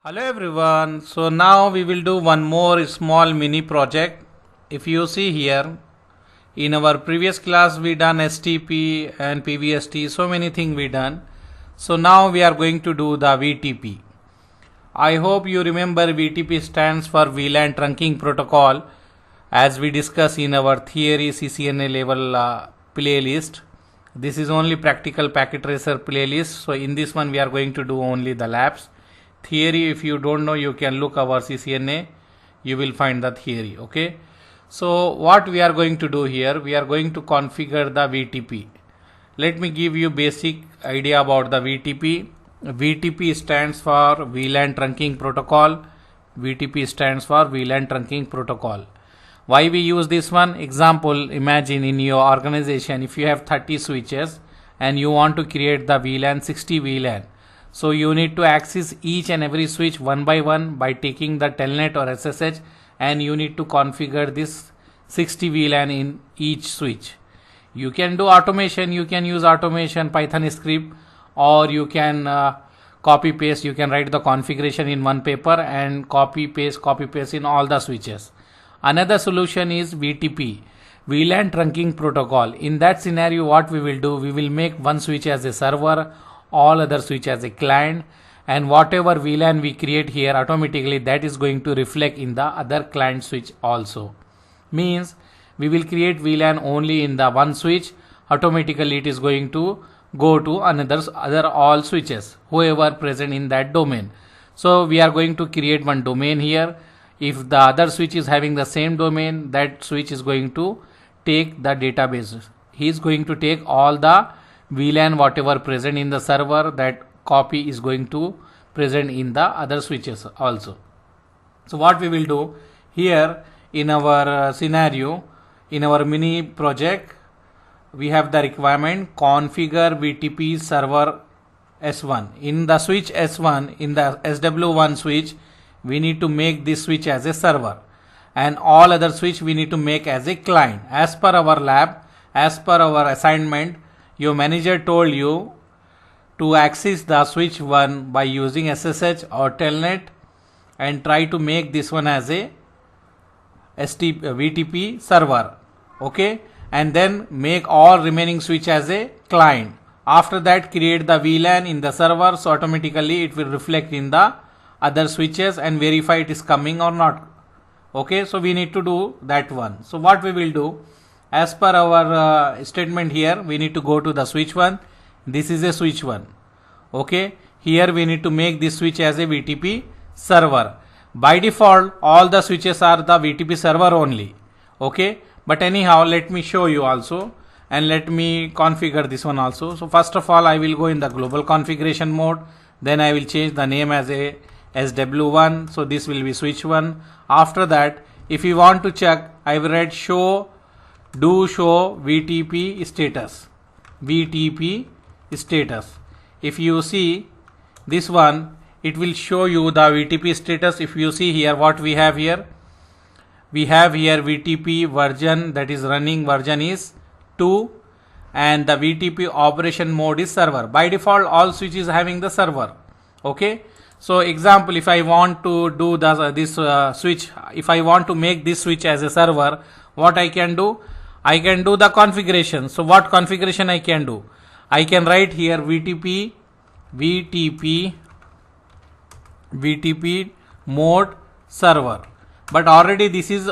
Hello everyone. So now we will do one more small mini project. If you see here, in our previous class we done STP and PVST, so many things we done. So now we are going to do the VTP. I hope you remember VTP stands for VLAN Trunking Protocol, as we discuss in our theory CCNA level playlist. This is only practical packet tracer playlist. So in this one we are going to do only the labs. Theory, if you don't know, you can look our CCNA, you will find the theory. Okay, so what we are going to do here, we are going to configure the VTP. Let me give you basic idea about the VTP. VTP stands for VLAN Trunking Protocol. VTP stands for VLAN Trunking Protocol. Why we use this one? Example, imagine in your organization if you have 30 switches and you want to create the VLAN 60 VLAN. So you need to access each and every switch one by one by taking the telnet or SSH, and you need to configure this 60 VLAN in each switch. You can do automation, you can use automation Python script, or you can copy paste, you can write the configuration in one paper and copy paste in all the switches. Another solution is VTP, VLAN Trunking Protocol. In that scenario, what we will do, we will make one switch as a server, all other switch as a client, and whatever VLAN we create here, automatically that is going to reflect in the other client switch also. Means we will create VLAN only in the one switch, automatically it is going to go to other all switches whoever present in that domain. So we are going to create one domain here. If the other switch is having the same domain, that switch is going to take the database. He is going to take all the VLAN whatever present in the server, that copy is going to present in the other switches also. So what we will do here in our scenario, in our mini project, we have the requirement configure VTP server S1. In the switch S1, in the SW1 switch, we need to make this switch as a server, and all other switch we need to make as a client. As per our lab, as per our assignment, your manager told you to access the switch 1 by using SSH or telnet and try to make this one as a VTP server. Okay, and then make all remaining switch as a client. After that, create the VLAN in the server, so automatically it will reflect in the other switches and verify it is coming or not. Okay, so we need to do that one. So what we will do, as per our statement here, we need to go to the switch 1. This is a switch 1. Okay, here we need to make this switch as a VTP server. By default, all the switches are the VTP server only. Okay, but anyhow, let me show you also, and let me configure this one also. So first of all, I will go in the global configuration mode. Then I will change the name as a SW1. So this will be switch 1. After that, if you want to check, I will write show VTP status. VTP status. If you see this one, it will show you the VTP status. If you see here, what we have here, we have here VTP version, that is running version is 2, and the VTP operation mode is server. By default, all switches having the server. Okay, so example, if I want to do this switch, if I want to make this switch as a server, what I can do? I can do the configuration. So what configuration I can do? I can write here VTP mode server, but already this is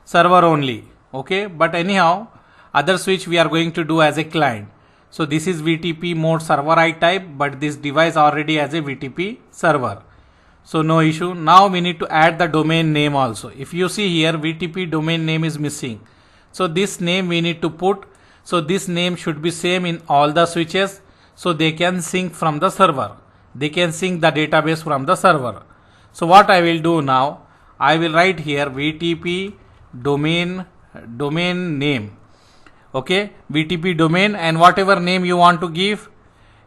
server only. Okay, but anyhow, other switch we are going to do as a client. So this is VTP mode server I type, but this device already as a VTP server. So no issue. Now we need to add the domain name also. If you see here, VTP domain name is missing. So this name we need to put. So this name should be same in all the switches, so they can sync from the server. They can sync the database from the server. So what I will do now, I will write here VTP domain name. Okay, VTP domain, and whatever name you want to give,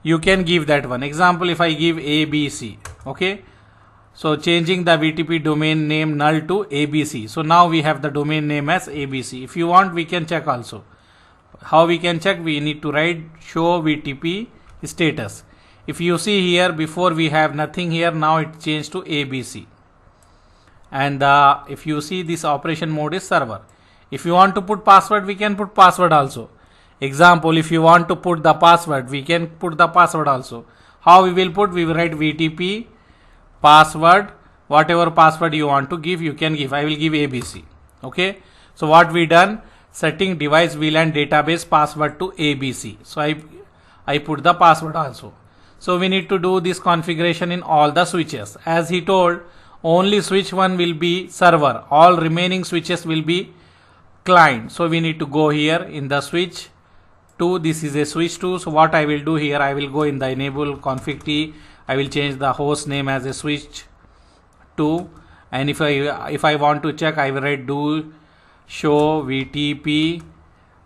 you can give that one. Example, if I give ABC. Okay, so changing the VTP domain name null to ABC. So now we have the domain name as ABC. If you want, we can check also. How we can check? We need to write show VTP status. If you see here, before we have nothing here, now it changed to ABC. And if you see, this operation mode is server. If you want to put password, we can put password also. Example, if you want to put the password, we can put the password also. How we will put? We will write VTP password, whatever password you want to give, you can give. I will give ABC. Okay. So what we done? Setting device VLAN database password to ABC. So I put the password also. So we need to do this configuration in all the switches. As he told, only switch 1 will be server. All remaining switches will be client. So we need to go here in the switch 2. This is a switch 2. So what I will do here, I will go in the enable config T. I will change the host name as a switch 2. And if I want to check, I will write do show VTP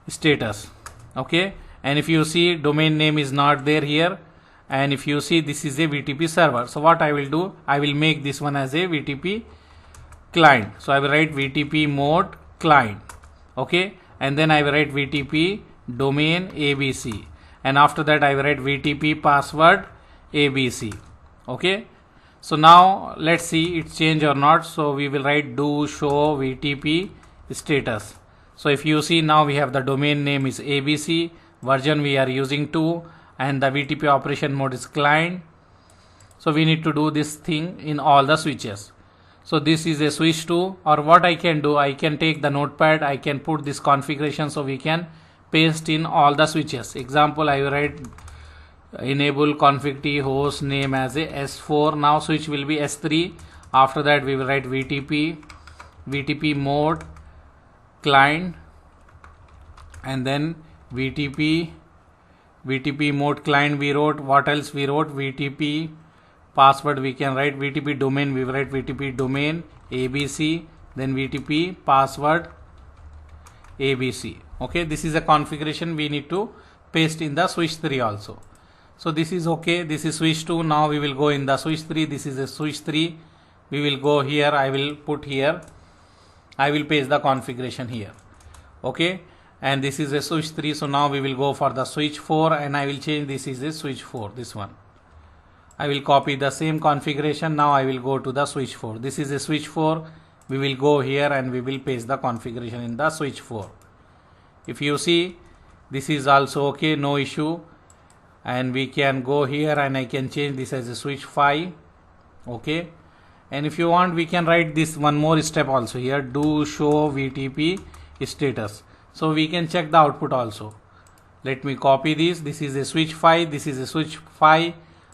status. Okay. And if you see, domain name is not there here. And if you see, this is a VTP server. So what I will do, I will make this one as a VTP client. So I will write VTP mode client. Okay. And then I will write VTP domain ABC. And after that I will write VTP password ABC. Okay. So now let's see it's changed or not. So we will write do show VTP status. So if you see, now we have the domain name is ABC, version we are using 2, and the VTP operation mode is client. So we need to do this thing in all the switches. So this is a switch 2, or what I can do, I can take the notepad, I can put this configuration, so we can paste in all the switches. Example, I will write enable config T host name as a S4. Now switch will be S3. After that we will write VTP mode client, and then VTP mode client we wrote. What else we wrote? VTP password we can write. VTP domain we will write VTP domain ABC, then VTP password ABC. Okay, this is a configuration we need to paste in the switch 3 also. So this is okay. This is switch 2. Now we will go in the switch 3. This is a switch 3. We will go here. I will put here. I will paste the configuration here. Okay. And this is a switch 3. So now we will go for the switch 4, and I will change this is a switch 4. This one. I will copy the same configuration. Now I will go to the switch 4. This is a switch 4. We will go here and we will paste the configuration in the switch 4. If you see, this is also okay. No issue. And we can go here and I can change this as a switch 5. Okay. And if you want, we can write this one more step also here, do show VTP status. So we can check the output also. Let me copy this. This is a switch 5. This is a switch 5.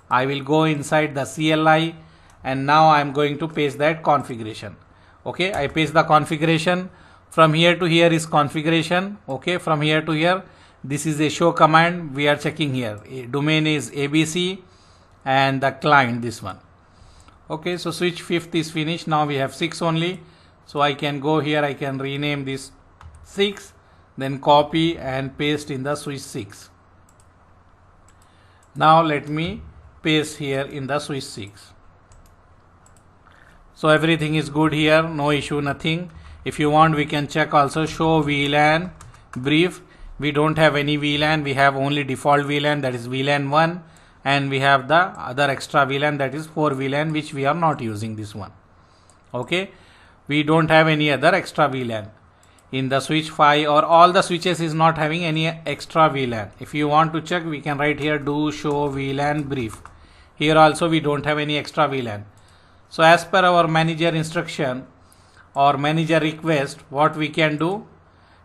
I will go inside the CLI, and now I am going to paste that configuration. Okay. I paste the configuration. From here to here is configuration. Okay. From here to here, this is a show command. We are checking here. Domain is ABC and the client this one. Okay, so switch 5th is finished. Now we have 6 only. So I can go here, I can rename this 6, then copy and paste in the switch 6. Now let me paste here in the switch 6. So everything is good here, no issue, nothing. If you want, we can check also show VLAN brief. We don't have any VLAN, we have only default VLAN, that is VLAN 1. And we have the other extra VLAN, that is 4 VLAN, which we are not using this one. Okay. We don't have any other extra VLAN. In the switch 5 or all the switches is not having any extra VLAN. If you want to check, we can write here do show VLAN brief. Here also we don't have any extra VLAN. So as per our manager instruction or manager request, what we can do,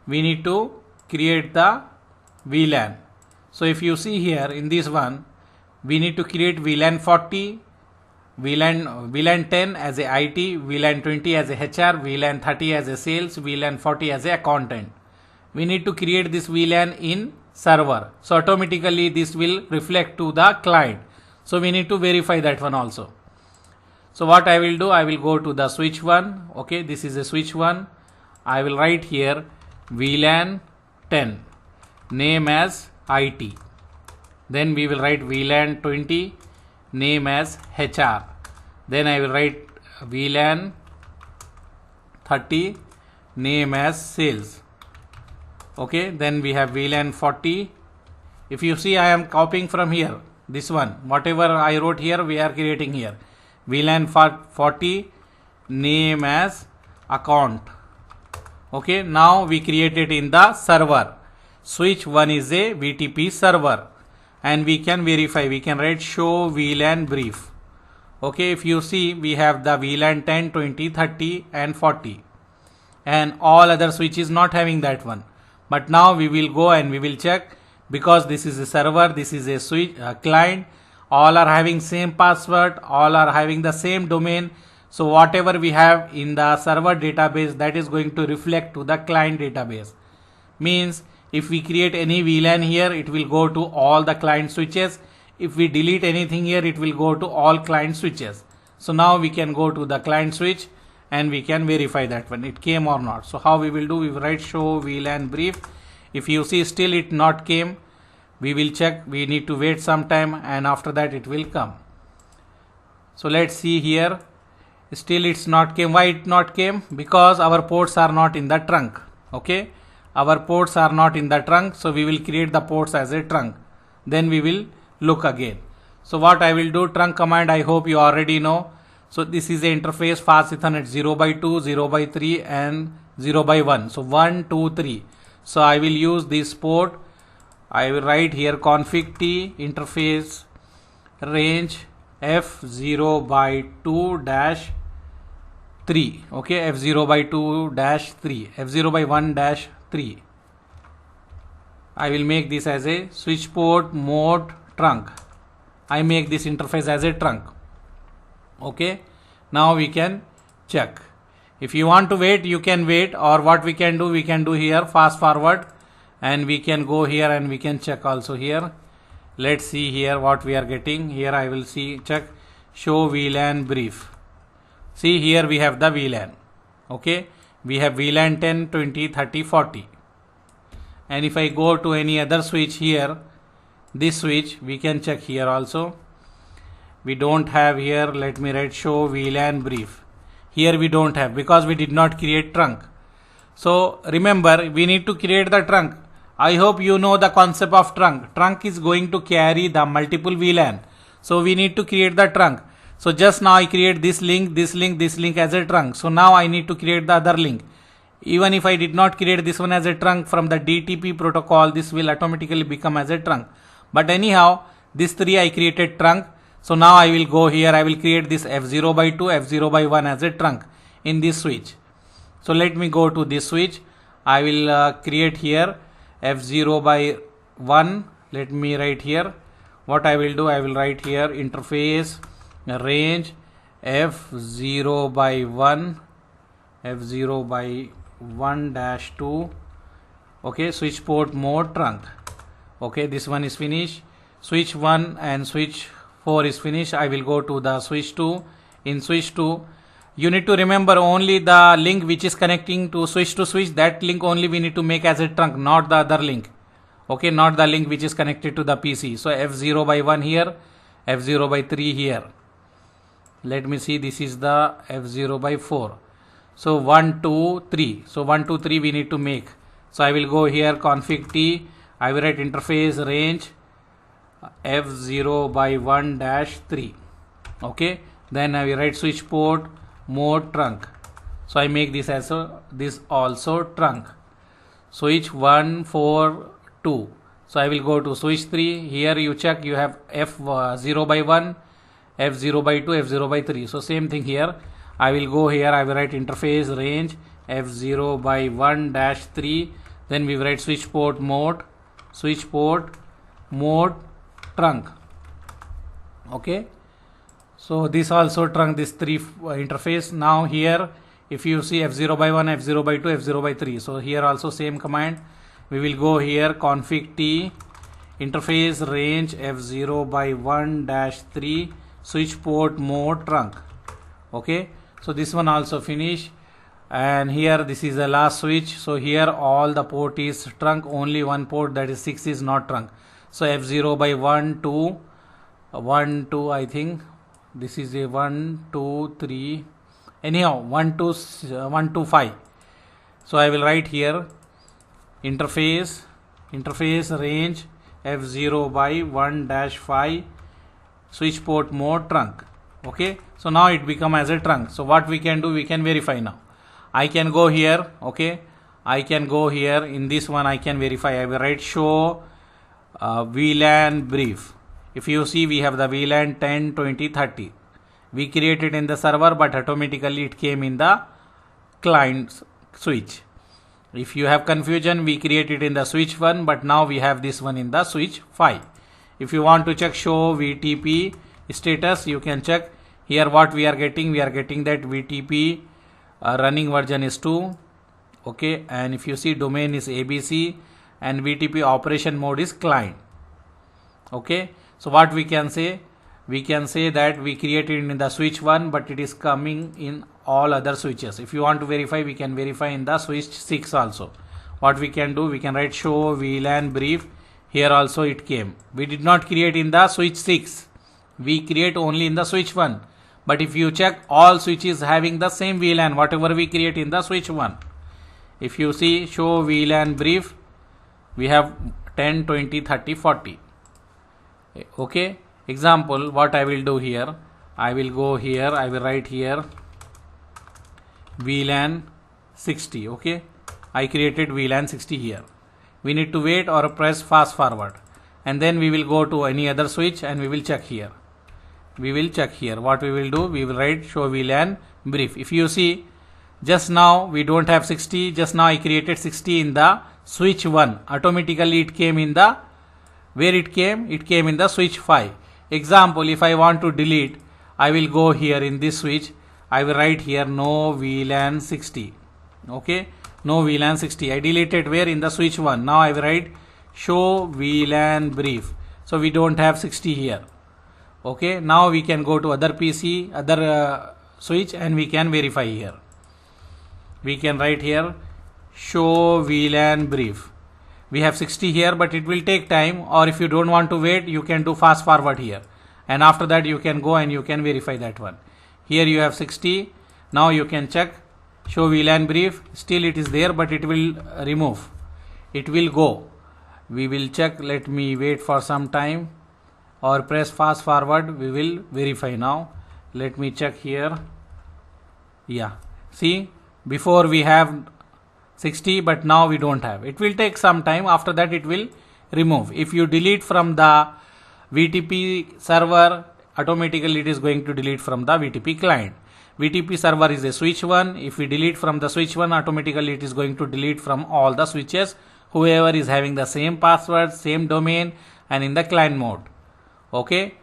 we need to create the VLAN. So if you see here in this one, we need to create VLAN 40, VLAN 10 as a IT, VLAN 20 as a HR, VLAN 30 as a sales, VLAN 40 as a accountant. We need to create this VLAN in server. So automatically this will reflect to the client. So we need to verify that one also. So what I will do, I will go to the switch 1. Okay, this is a switch 1. I will write here VLAN 10, name as IT. Then we will write VLAN 20, name as HR. Then I will write VLAN 30, name as sales. Okay, then we have VLAN 40. If you see, I am copying from here. this one, whatever I wrote here, we are creating here. VLAN 40, name as account. Okay, now we create it in the server. Switch 1 is a VTP server, and we can verify. We can write show VLAN brief. Okay, if you see, we have the VLAN 10, 20, 30 and 40, and all other switches not having that one. But now we will go and we will check, because this is a server, this is a switch client, all are having same password, all are having the same domain. So whatever we have in the server database, that is going to reflect to the client database. Means if we create any VLAN here, it will go to all the client switches. If we delete anything here, it will go to all client switches. So now we can go to the client switch and we can verify that one, it came or not. So how we will do, we will write show VLAN brief. If you see still it not came, we will check, we need to wait some time, and after that it will come. So let's see here, still it's not came. Why it not came? Because our ports are not in the trunk. Okay, our ports are not in the trunk, so we will create the ports as a trunk, then we will look again. So what I will do, trunk command I hope you already know. So this is the interface, fast Ethernet 0x2, 0x3 and 0x1. So 1, 2, 3. So I will use this port. I will write here config t interface range f0x2 dash 3. Okay, f0x2 dash 3, f0x1 dash 3. I will make this as a switch port mode trunk. I make this interface as a trunk. Okay, now we can check. If you want to wait, you can wait, or what we can do here fast forward, and we can go here and we can check also here. Let's see here what we are getting. Here I will see, check show VLAN brief. See here we have the VLAN. Okay, we have VLAN 10, 20, 30, 40. And if I go to any other switch here, this switch, we can check here also. We don't have here, let me write show VLAN brief. Here we don't have, because we did not create trunk. So remember, we need to create the trunk. I hope you know the concept of trunk. Trunk is going to carry the multiple VLAN. So we need to create the trunk. So just now I create this link, this link, this link as a trunk. So now I need to create the other link. Even if I did not create this one as a trunk from the DTP protocol, this will automatically become as a trunk. But anyhow, this 3 I created trunk. So now I will go here, I will create this f0x2, f0x1 as a trunk in this switch. So let me go to this switch. I will create here f0x1. Let me write here. What I will do, I will write here interface range f0x1, f0x1 dash 2. Okay, switch port mode trunk. Okay, this one is finished. Switch 1 and switch 4 is finished. I will go to the switch 2. In switch 2, you need to remember only the link which is connecting to switch, that link only we need to make as a trunk, not the other link. Okay, not the link which is connected to the PC. So f0x1 here, f0x3 here. Let me see, this is the f0x4. So 1, 2, 3. So 1, 2, 3 we need to make. So I will go here config t. I will write interface range f0x1 dash 3. Okay, then I will write switch port mode trunk. So I make this as this also trunk. Switch 1, 4, 2. So I will go to switch 3. Here you check, you have f0x1, f0x2, f0x3. So same thing here. I will go here, I will write interface range f0x1 dash 3. Then we write switch port mode trunk. Okay, so this also trunk, this 3 interface. Now here if you see f0x1, f0x2, f0x3. So here also same command. We will go here config t interface range f0x1 dash 3 switch port mode trunk. Okay, so this one also finish. And here this is the last switch. So here all the port is trunk, only one port, that is 6, is not trunk. So f0x1, 2, 1, 2, I think this is a 1, 2, 3, anyhow 1, 2, 1, 2, 5. So I will write here interface range f0x1 dash 5 switch port mode trunk. Okay, so now it become as a trunk. So what we can do, we can verify now. I can go here. Okay, I can go here in this one. I can verify. I will write show VLAN brief. If you see, we have the VLAN 10, 20, 30. We created in the server, but automatically it came in the client switch. If you have confusion, we created in the switch 1, but now we have this one in the switch 5. If you want to check show VTP status, you can check here what we are getting. We are getting that VTP running version is 2. Okay, and if you see, domain is ABC and VTP operation mode is client. Okay, so what we can say? We can say that we created in the switch 1, but it is coming in all other switches. If you want to verify, we can verify in the switch 6 also. What we can do, we can write show VLAN brief. Here also it came. We did not create in the switch 6. We create only in the switch 1. But if you check, all switches having the same VLAN, whatever we create in the switch 1. If you see show VLAN brief, we have 10, 20, 30, 40. Okay, example, what I will do here, I will go here, I will write here VLAN 60. Okay, I created VLAN 60 here. We need to wait or press fast forward, and then we will go to any other switch and we will check here. We will check here. What we will do, we will write show VLAN brief. If you see, just now we don't have 60. Just now I created 60 in the switch 1. Automatically it came in the, where it came? It came in the switch 5. Example, if I want to delete, I will go here in this switch. I will write here no VLAN 60. Okay, no VLAN 60. I deleted where? In the switch 1. Now I will write show VLAN brief. So we don't have 60 here. Okay, now we can go to other PC, other switch, and we can verify here. We can write here show VLAN brief. We have 60 here, but it will take time, or if you don't want to wait, you can do fast forward here, and after that you can go and you can verify that one. Here you have 60. Now you can check show VLAN brief. Still it is there, but it will remove. It will go. We will check. Let me wait for some time, or press fast forward. We will verify now. Let me check here. Yeah, see, before we have 60, but now we don't have. It will take some time. After that it will remove. If you delete from the VTP server, automatically it is going to delete from the VTP client. VTP server is a switch 1. If we delete from the switch 1, automatically it is going to delete from all the switches, whoever is having the same password, same domain, and in the client mode. Okay,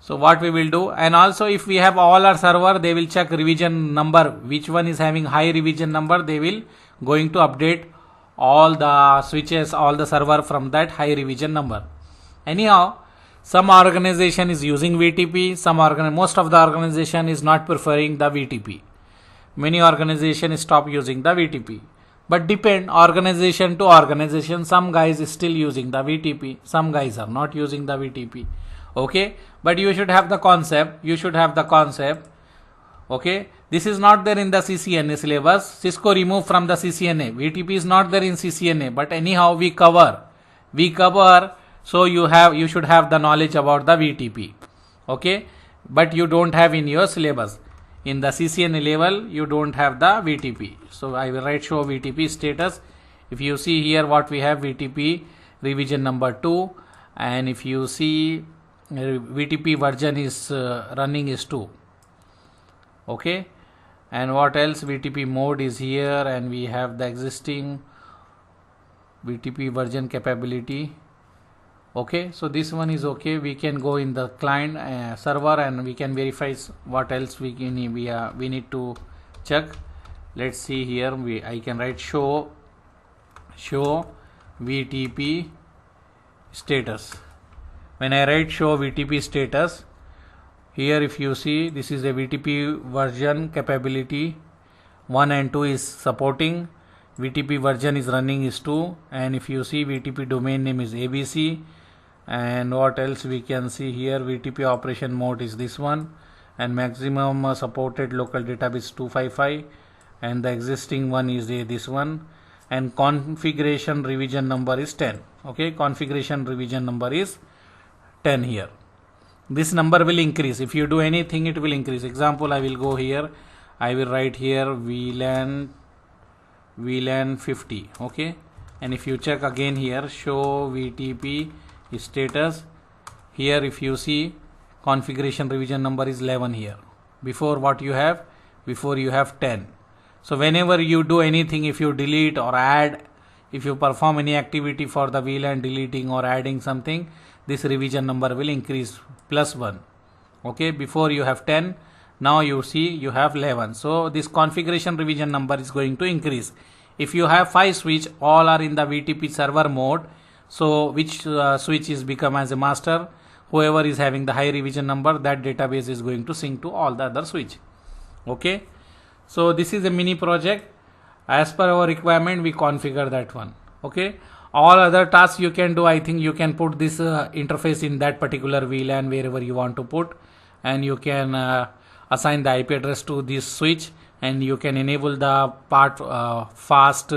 so what we will do, and also if we have all our server, they will check revision number, which one is having high revision number. They will going to update all the switches, all the server from that high revision number. Anyhow, some organization is using VTP, most of the organization is not preferring the VTP. Many organization stop using the VTP, but depend organization to organization. Some guys is still using the VTP, some guys are not using the VTP. Okay, but you should have the concept. Okay, this is not there in the CCNA syllabus. Cisco removed from the CCNA. VTP is not there in CCNA, but anyhow we cover. So you should have the knowledge about the VTP. Okay, but you don't have in your syllabus. In the CCNA level, you don't have the VTP. So I will write show VTP status. If you see here what we have, VTP revision number 2, and if you see VTP version is running is 2. Okay, and what else? VTP mode is here, and we have the existing VTP version capability. Okay, so this one is okay. We can go in the client server and we can verify what else we need to check. Let's see here. I can write show VTP status. When I write show VTP status, here if you see, this is a VTP version capability 1 and 2 is supporting. VTP version is running is 2, and if you see, VTP domain name is ABC. And what else we can see here, VTP operation mode is this one, and maximum supported local database 255, and the existing one is this one, and configuration revision number is 10. Okay, configuration revision number is 10 here. this number will increase. If you do anything, it will increase. Example, I will go here, I will write here VLAN 50. Okay, and if you check again here, show VTP status, here if you see configuration revision number is 11 here. Before what you have? Before you have 10. So whenever you do anything, if you delete or add, if you perform any activity for the VLAN, deleting or adding something, this revision number will increase +1. Okay, before you have 10, now you see you have 11. So this configuration revision number is going to increase. If you have 5 switch, all are in the VTP server mode, so which switch is become as a master, whoever is having the high revision number, that database is going to sync to all the other switch. Okay, so this is a mini project. As per our requirement, we configure that one. Okay, all other tasks you can do. I think you can put this interface in that particular VLAN wherever you want to put, and you can assign the IP address to this switch, and you can enable the fast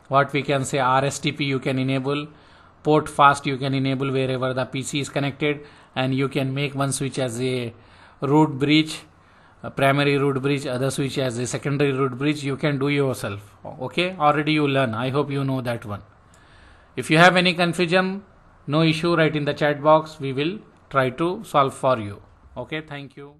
what we can say RSTP you can enable, port fast you can enable wherever the PC is connected, and you can make one switch as a root bridge, a primary root bridge, other switch as a secondary root bridge. You can do yourself. Okay, already you learn. I hope you know that one. If you have any confusion, no issue, write in the chat box. We will try to solve for you. Okay, thank you.